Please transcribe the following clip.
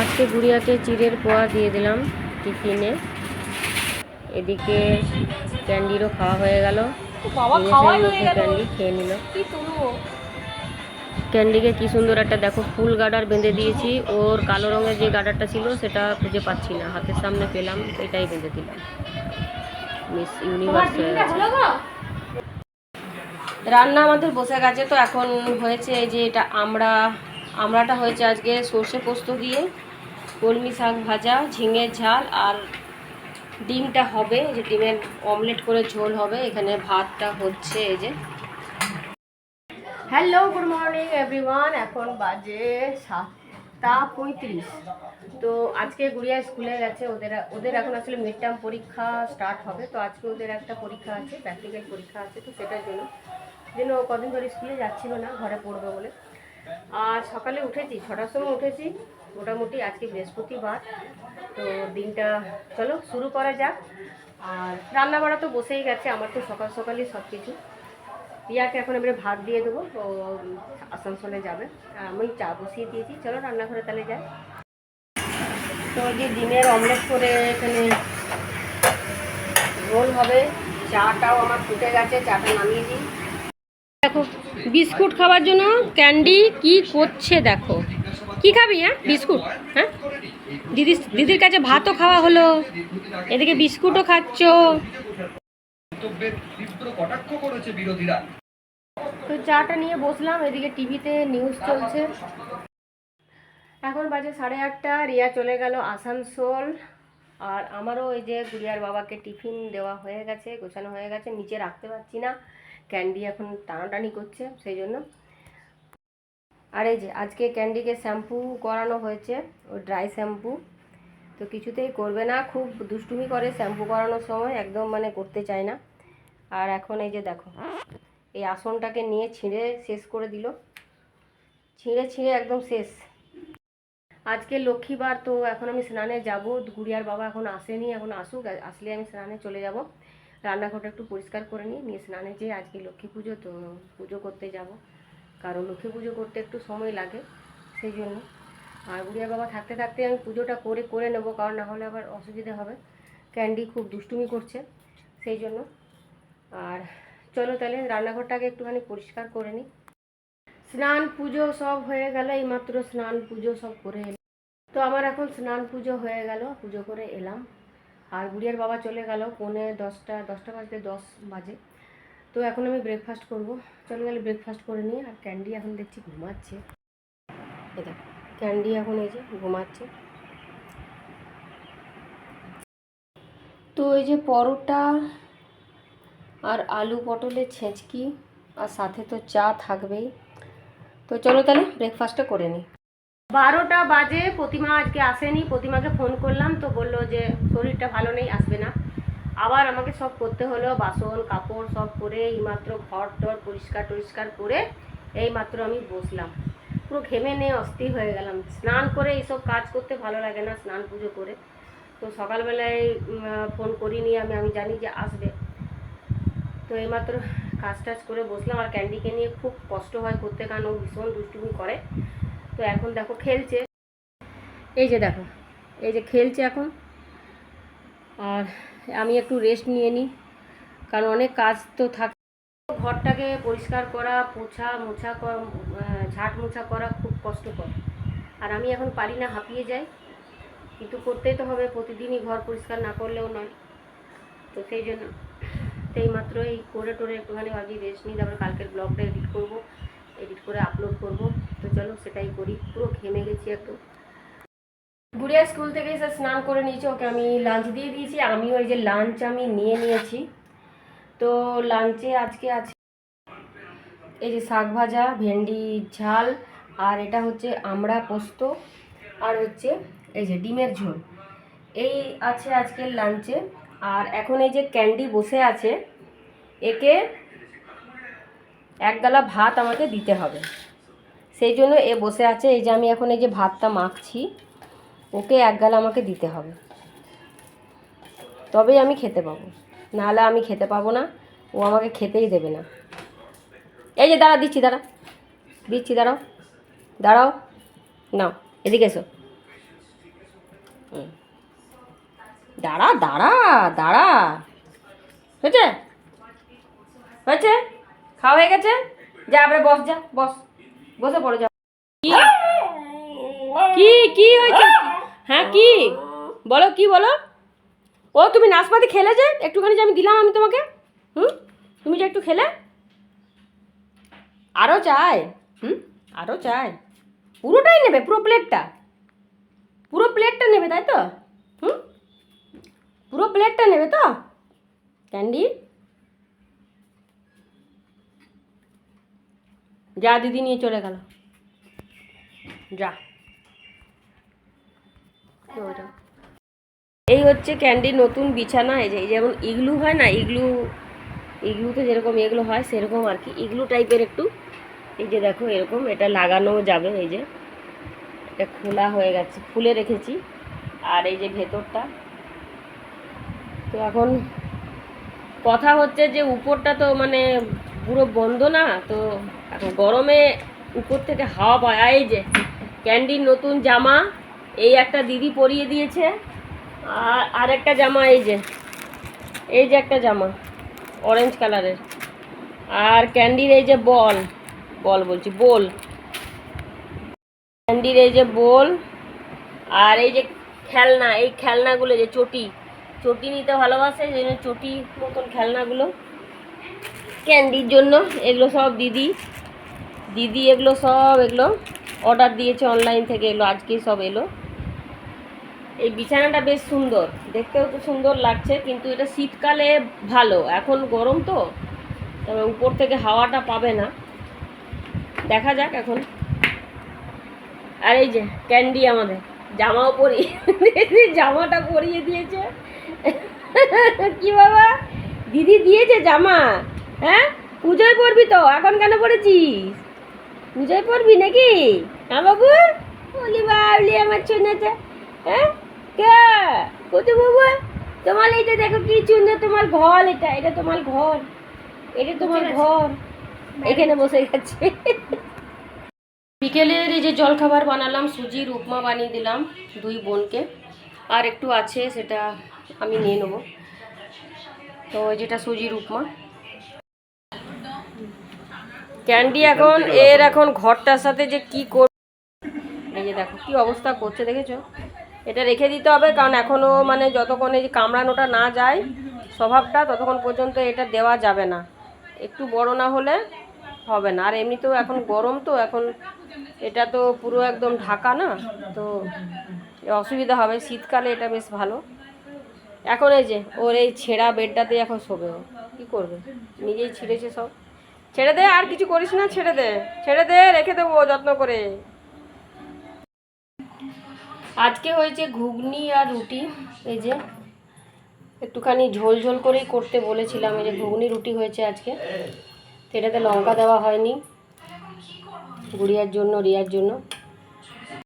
আজকে গুড়িয়াকে চিড়ের পোয়া দিয়ে দিলাম টিফিনে। এদিকে ক্যান্ডিরও খাওয়া হয়ে গেল। ক্যান্ডি খেয়ে নিল। ক্যান্ডিকে কি সুন্দর একটা দেখো ফুল গার্ডার বেঁধে দিয়েছি। ওর কালো রঙের যে গার্ডারটা ছিল সেটা খুঁজে পাচ্ছি না, হাতের সামনে পেলাম, এটাই বেঁধে দিলাম। মিস ইউনিভার্স হয়ে গেছে। রান্না আমাদের বসে গেছে। তো এখন হয়েছে এই যে এটা আমড়াটা হয়েছে আজকে সর্ষে পোস্ত দিয়ে, কলমি শাক ভাজা, ঝিঙের ঝাল, আর ডিমটা হবে, যে ডিমের অমলেট করে ঝোল হবে। এখানে ভাতটা হচ্ছে এই যে। Hello, good morning everyone. এখন বাজে 7:35। তো আজকে গুড়িয়া স্কুলে গেছে। ওদের এখন আসলে মিড টার্ম পরীক্ষা স্টার্ট হবে। তো আজকে ওদের একটা পরীক্ষা আছে, প্র্যাকটিক্যাল পরীক্ষা আছে। তো সেটার জন্য কদিন ধরে স্কুলে যাচ্ছিল না, ঘরে পড়বে বলে। আর সকালে উঠেছি 6টার সময় উঠেছি মোটামুটি। আজকে বৃহস্পতিবার, তো দিনটা চলো শুরু করা যাক। আর রান্না বাড়া তো বসেই গেছে আমার, তো সকাল সকালই সব কিছু। রিয়াকে এখন এবারে ভাত দিয়ে দেবো, ও আসানসোলে যাবে। আমি চা বসিয়ে দিয়েছি, চলো রান্নাঘরে তাহলে যাই। তো যে ডিমের অমলেট করে এখানে রোল হবে। চাটাও আমার ফুটে গেছে, চাটা নামিয়ে দিই। দেখো বিস্কুট খাওয়ার জন্য ক্যান্ডি কি করছে দেখো। কি খাবি? হ্যাঁ বিস্কুট। হ্যাঁ দিদির কাছে ভাতও খাওয়া হলো, এদিকে বিস্কুটও খাচ্ছ। তো চাটা নিয়ে বসলাম, এদিকে টিভিতে নিউজ চলছে। এখন বাজে 8:30। রিয়া চলে গেল আসানসোল। আর আমারও এই যে গুড়িয়ার বাবাকে টিফিন দেওয়া হয়ে গেছে, গোছানো হয়ে গেছে। নিচে রাখতে পারছি না, ক্যান্ডি এখন টানাটানি করছে সেই জন্য। আর এই যে আজকে ক্যান্ডিকে শ্যাম্পু করানো হয়েছে, ওই ড্রাই শ্যাম্পু। তো কিছুতেই করবে না, খুব দুষ্টুমি করে শ্যাম্পু করানোর সময়, একদম মানে করতে চায় না। আর এখন এই যে দেখো এই আসনটাকে নিয়ে ছিঁড়ে শেষ করে দিল, ছিঁড়ে একদম শেষ। আজকে লক্ষ্মীবার, তো এখন আমি স্নানে যাব। গুড়িয়ার বাবা এখন আসেনি, এখন আসুক, আসলে আমি স্নানে চলে যাব। রান্নাঘরটা একটু পরিষ্কার করে নিয়ে স্নানে যেয়ে, আজকে লক্ষ্মী পুজো, তো পুজো করতে যাব। কারণ লক্ষ্মী পুজো করতে একটু সময় লাগে সেই জন্য। আর গুড়িয়ার বাবা থাকতে থাকতে আমি পুজোটা করে নেব, কারণ না হলে আবার অসুবিধা হবে। ক্যান্ডি খুব দুষ্টুমি করছে সেই জন্য। আর চলো তাহলে রান্নাঘরটাকে একটুখানি পরিষ্কার করে নিই। স্নান পুজো সব হয়ে গেল, এইমাত্র স্নান পুজো সব করে এলাম। তো আমার এখন স্নান পুজো হয়ে গেল, পুজো করে এলাম। আর গুড়িয়ার বাবা চলে গেল 10:45 বাজতে 10 বাজে। তো এখন আমি ব্রেকফাস্ট করব, চলো তাহলে ব্রেকফাস্ট করে নিই। আর ক্যান্ডি এখন দেখছি ঘুমাচ্ছে। এটা ক্যান্ডি এখন এই যে ঘুমাচ্ছে। তো এই যে পরোটা আর আলু পটলের ছেঁচকি, আর সাথে তো চা থাকবেই। তো চলো তাহলে ব্রেকফাস্টটা করে নিই। 12টা বাজে, প্রতিমা আজকে আসেনি। প্রতিমাকে ফোন করলাম, তো বললো যে শরীরটা ভালো নেই, আসবে না। আবার আমাকে সব করতে হলো, বাসন কাপড় সব করে এইমাত্র ঘর টর পরিষ্কার করে এইমাত্র আমি বসলাম। পুরো ঘেমে নিয়ে অস্থির হয়ে গেলাম। স্নান করে এইসব কাজ করতে ভালো লাগে না, স্নান পুজো করে। তো সকালবেলায় ফোন করিনি আমি জানি যে আসবে। তো এইমাত্র কাজ টাজ করে বসলাম। আর ক্যান্ডিকে নিয়ে খুব কষ্ট হয় করতে, কারণ ও ভীষণ দুষ্টুমি করে। তো এখন দেখো খেলছে, এই যে দেখো এই যে খেলছে এখন। আর আমি একটু রেস্ট নিয়ে নিই, কারণ অনেক কাজ তো থাকে। ঘরটাকে পরিষ্কার করা, ঝাঁট মোছা করা খুব কষ্টকর। আর আমি এখন পারি না, হাঁপিয়ে যাই, কিন্তু করতেই তো হবে, প্রতিদিনই ঘর পরিষ্কার না করলেও নয়। তো সেই জন্য এইমাত্র এই করে টোরে একটুখানি ভাবছি রেস্ট নিই, তারপরে কালকের ব্লগটা এডিট করে আপলোড করব। তো চলো সেটাই করি। পুরো ঘেমে গেছি একটু। গুড়িয়া স্কুল থেকে এসে স্নান করে নিয়েছি, ওকে আমি লাঞ্চ দিয়ে দিয়েছি। আমিও এই যে লাঞ্চ আমি নিয়ে নিয়েছি। তো লাঞ্চে আজকে আছে এই যে শাক ভাজা, ভেন্ডি ঝাল, আর এটা হচ্ছে আমড়া পোস্ত, আর হচ্ছে এই যে ডিমের ঝোল। এই আছে আজকের লাঞ্চে। আর এখন এই যে ক্যান্ডি বসে আছে, একে এক গালা ভাত আমাকে দিতে হবে, সেই জন্য এ বসে আছে। এই যে আমি এখন এই যে ভাতটা মাখছি, ওকে এক গালা আমাকে দিতে হবে, তবেই আমি খেতে পাবো, নাহলে আমি খেতে পাবো না। ও আমাকে খেতেই দেবে না। এই যে দিচ্ছি, দাঁড়াও, নাও এদিকে এসো। দাঁড়া দাঁড়া দাঁড়া, হয়েছে হয়েছে, খাওয়া হয়ে গেছে, যা এবারে বস, যা বস, বসে পড়ে যা। কি কি হয়েছে? হ্যাঁ কি বলো, কি বলো? ও তুমি নাশপাতি খেলে যে একটুখানি, যে আমি দিলাম আমি তোমাকে, তুমি যে একটু খেলে, আরও চাই? আরও চাই? পুরোটাই নেবে? পুরো প্লেটটা? পুরো প্লেটটা নেবে তাই তো? পুরো প্লেটটা নেবে তো ক্যান্ডি? যা, দিদি নিয়ে চলে গেল, যা। এই হচ্ছে ক্যান্ডির নতুন বিছানা। এই যে যেমন ইগলু হয় না, ইগলুতে যেরকম এগুলো হয় সেরকম আর কি, ইগলু টাইপের একটু। এই যে দেখো এরকম, এটা লাগানো যাবে। এই যে এটা খোলা হয়ে গেছে, খুলে রেখেছি। আর এই যে ভেতরটা, তো এখন কথা হচ্ছে যে উপরটা তো মানে পুরো বন্ধ না, তো এখন গরমে উপর থেকে হাওয়া পায়। এই যে ক্যান্ডির নতুন জামা, এই একটা দিদি পরিয়ে দিয়েছে, আর একটা জামা, এই যে একটা জামা অরেঞ্জ কালারের। আর ক্যান্ডির এই যে বোল, ক্যান্ডির এই যে বোল। আর এই যে খেলনা, এই খেলনাগুলো যে চটি নিতে ভালোবাসে, এই জন্য চটি মতন খেলনাগুলো ক্যান্ডির জন্য। এগুলো সব দিদি এগুলো অর্ডার দিয়েছে অনলাইন থেকে, এগুলো আজকেই সব এলো। এই বিছানাটা বেশ সুন্দর, দেখতেও তো সুন্দর লাগছে, কিন্তু এটা শীতকালে ভালো, এখন গরম তো, তবে উপর থেকে হাওয়াটা পাবে না, দেখা যাক এখন। আর এই যে ক্যান্ডি আমাদের জামাও পরিয়ে জামাটা পরিয়ে দিয়েছে। কি বাবা, দিদি দিয়েছে জামা? হ্যাঁ, পুজোয় পরবি তো, এখন কেন পরেছিস? পুজোয় পরবি নাকি? হ্যাঁ বাবু, বলি বাবলি আমার ছোনাটা। হ্যাঁ কে কত বাবু, তোমার এইটা দেখো কি সুন্দর, তোমার ঘর, এটা তোমার ঘর, এটা তোমার ঘর, এখানে বসে গেছে। বিকেলের এই যে জলখাবার বানালাম, সুজির উপমা বানিয়ে দিলাম দুই বোনকে, আর একটু আছে সেটা আমি নিয়ে নেবো। তো যেটা সুজির উপমা। ক্যান্ডি এখন ঘরটার সাথে যে কি কর, এই যে দেখো কি অবস্থা করছে, দেখেছো? এটা রেখে দিতে হবে, কারণ এখনও মানে যতক্ষণ এই যে কামড়ানোটা না যায় স্বভাবটা, ততক্ষণ পর্যন্ত এটা দেওয়া যাবে না, একটু বড় না হলে হবে না। আর এমনিতেও এখন গরম, তো এখন এটা তো পুরো একদম ঢাকা না, তো অসুবিধা হবে। শীতকালে এটা বেশ ভালো। এখন এই যে ওর এই ছেঁড়া বেডটাতে এখন শোবে, ও কী করবে, নিজেই ছিঁড়েছে সব। ছেড়ে দে, আর কিছু করিস না, ছেড়ে দে, রেখে দেবো যত্ন করে। আজকে হয়েছে ঘুগনি আর রুটি, এই যে একটুখানি ঝোল ঝোল করেই করতে বলেছিলাম। এই যে ঘুগনি রুটি হয়েছে আজকে, এটাতে লঙ্কা দেওয়া হয়নি, গুড়িয়ার জন্য, রিয়ার জন্য।